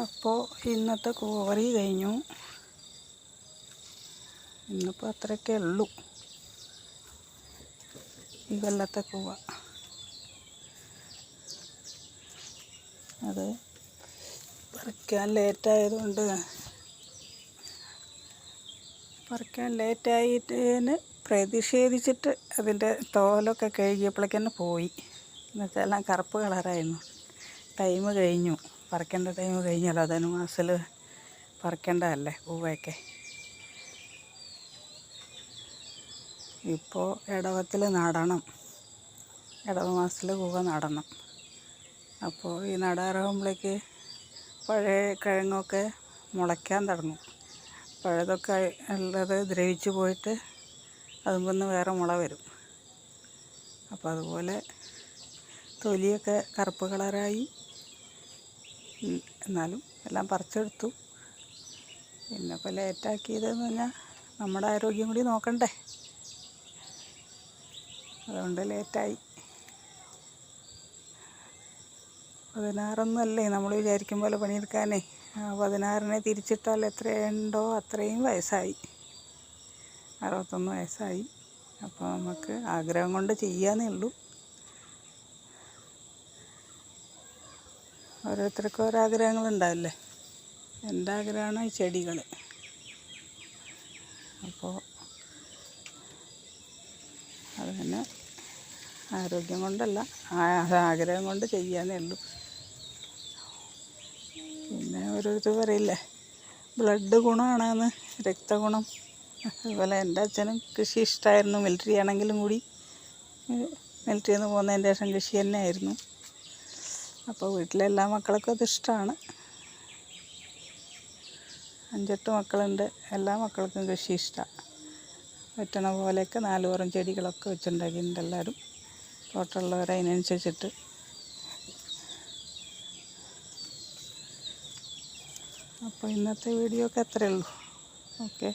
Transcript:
അപ്പോൾ ഇന്നത്തെ കോറി കഴിഞ്ഞു. ഇന്നിപ്പോൾ അത്രയൊക്കെ ഉള്ളൂ ഈ കൊല്ലത്തെ കൂവ. അത് പറിക്കാൻ ലേറ്റായതിന് പ്രതിഷേധിച്ചിട്ട് അതിൻ്റെ തോലൊക്കെ കഴുകിയപ്പോഴേക്ക് തന്നെ പോയി. എന്നുവെച്ചാൽ എല്ലാം കറുപ്പ് കളറായിരുന്നു. ടൈം കഴിഞ്ഞു, പറിക്കേണ്ട ടൈം കഴിഞ്ഞല്ലോ. ധനുമാസത്തിൽ പറിക്കേണ്ടതല്ലേ കൂവയൊക്കെ. ഇപ്പോൾ ഇടവത്തിൽ നടണം, ഇടവ മാസത്തിൽ കൂവ നടണം. അപ്പോൾ ഈ നടാറാകുമ്പോഴേക്ക് പഴയ കിഴങ്ങൊക്കെ മുളയ്ക്കാൻ തുടങ്ങും. പഴയതൊക്കെ ഉള്ളത് ദ്രവിച്ച് പോയിട്ട് അതുമ്പൊന്ന് വേറെ മുള വരും. അപ്പോൾ അതുപോലെ തൊലിയൊക്കെ കറുപ്പ് കളറായി. എന്നാലും എല്ലാം പറിച്ചെടുത്തു. പിന്നെ ഇപ്പോൾ ലേറ്റാക്കിയതെന്ന് പറഞ്ഞാൽ നമ്മുടെ ആരോഗ്യം കൂടി നോക്കണ്ടേ, അതുകൊണ്ട് ലേറ്റായി. 16 നമ്മൾ വിചാരിക്കും പോലെ പണിയെടുക്കാനേ. 16 തിരിച്ചിട്ടാൽ എത്രയുണ്ടോ അത്രയും വയസ്സായി, 61 വയസ്സായി. അപ്പോൾ നമുക്ക് ആഗ്രഹം കൊണ്ട് ചെയ്യാന്നേ ഉള്ളൂ. ഓരോരുത്തർക്കും ഓരോ ആഗ്രഹങ്ങളുണ്ടാവില്ലേ. എൻ്റെ ആഗ്രഹമാണ് ഈ ചെടികൾ. അപ്പോൾ അത് തന്നെ ആരോഗ്യം കൊണ്ടല്ല, ആഗ്രഹം കൊണ്ട് ചെയ്യാന്നേ ഉള്ളൂ. പിന്നെ ഓരോരുത്തർ പറയില്ലേ ബ്ലഡ് ഗുണമാണെന്ന്, രക്തഗുണം. അതുപോലെ എൻ്റെ അച്ഛനും കൃഷി ഇഷ്ടമായിരുന്നു. മിലിറ്ററി ആണെങ്കിലും കൂടി മിലിറ്ററിയിൽ നിന്ന് പോകുന്നതിൻ്റെ ശേഷം കൃഷി തന്നെ ആയിരുന്നു. അപ്പോൾ വീട്ടിലെ എല്ലാ മക്കൾക്കും അതിഷ്ടമാണ്. 5-8 മക്കളുണ്ട്. എല്ലാ മക്കൾക്കും കൃഷി ഇഷ്ടമാണ്. പറ്റണ പോലെയൊക്കെ 4 ചെടികളൊക്കെ വെച്ചുണ്ടാക്കിയിട്ടുണ്ട് എല്ലാവരും, തോട്ടമുള്ളവർ അതിനനുസരിച്ചിട്ട്. അപ്പോൾ ഇന്നത്തെ വീഡിയോ ഒക്കെ അത്രയേ ഉള്ളൂ. ഓക്കെ.